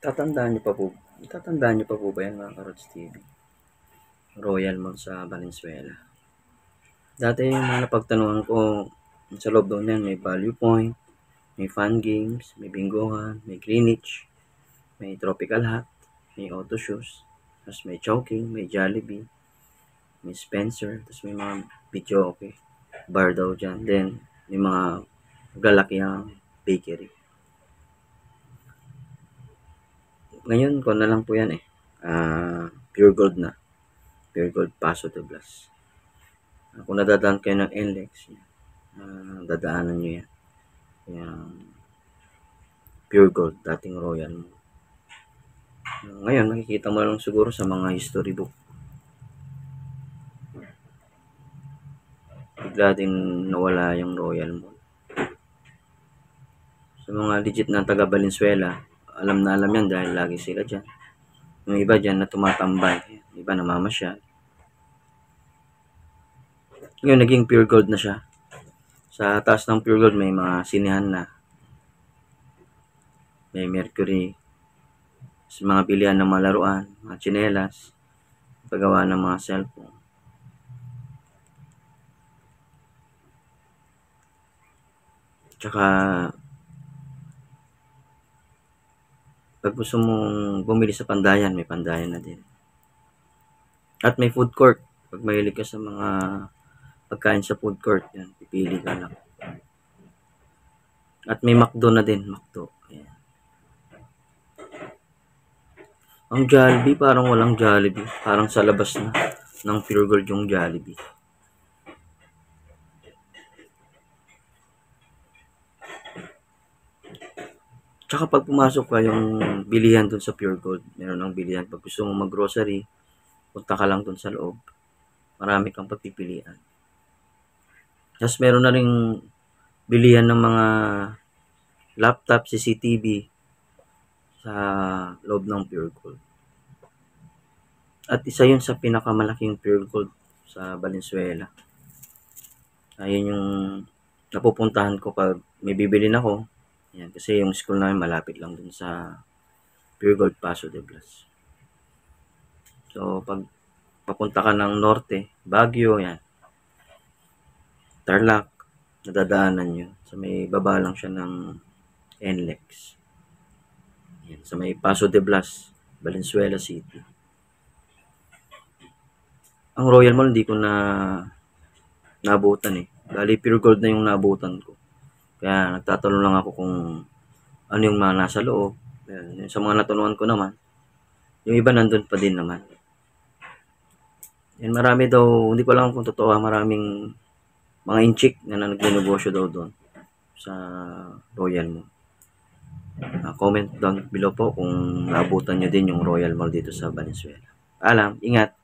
Tatandaan niyo pa po ba yan mga Karods TV? Royal Mall sa Valenzuela. Dati yung mga napagtanungan ko, sa loob daw niyan may value point, may fun games, may bingohan, may Greenwich, may tropical hut, may auto shoes, tapos may Chowking, may Jollibee, may Spencer, tapos may mga video okay, bar daw dyan. Then, may mga galakiyang bakery. Ngayon, ko na lang po yan eh. Pure Gold na. Pure Gold Paso de Blas. Kung nadadaan kayo ng NLEX, dadaanan nyo yan. Yung Pure Gold, dating Royal Mall. Ngayon, makikita mo lang siguro sa mga history book. Bigla din nawala yung Royal Mall. Sa mga legit na taga Valenzuela, alam na alam yan dahil lagi sila dyan. Yung iba dyan na tumatambay, yung iba namamasyal. Ngayon, naging Pure Gold na siya. Sa taas ng Pure Gold, may mga sinihan na. May Mercury, sa mga bilihan ng mga laruan, mga tsinelas, paggawa ng mga cellphone. Tsaka, pag gusto mong bumili sa Pandayan, may Pandayan na din. At may food court. Pag mahilig ka sa mga pagkain sa food court, yan, pipili ka lang. At may McDo na din, McDo. Ayan. Ang Jollibee, parang walang Jollibee. Parang sa labas na ng Pure Gold yung Jollibee. Tsaka pag pumasok ka yung bilihan dun sa Pure Gold, meron ng bilihan. Pag gusto mo mag-grocery, punta ka lang dun sa loob. Marami kang pagpipilian. Tapos meron na rin bilihan ng mga laptop, CCTV sa loob ng Pure Gold. At isa yun sa pinakamalaking Pure Gold sa Valenzuela. Ayun yung napupuntahan ko pag may bibilin ako. Yan, kasi yung school namin malapit lang dun sa Pure Gold Paso de Blas. So, pag papunta ka ng norte, Baguio, yan. Tarlac, nadadaanan yun. So, may baba lang siya ng NLEX. Yan, sa may Paso de Blas, Valenzuela City. Ang Royal Mall, hindi ko na naabutan eh. Bali, Pure Gold na yung naabutan ko. Kaya nagtatanong lang ako kung ano yung mga nasa loob. Yan, sa mga natunuan ko naman, yung iba nandun pa din naman. Yan, marami daw, hindi ko lang kung totoo, maraming mga inchik na nagnegosyo daw doon sa Royal Mall. Comment down below po kung naabutan nyo din yung Royal Mall dito sa Valenzuela. Ingat!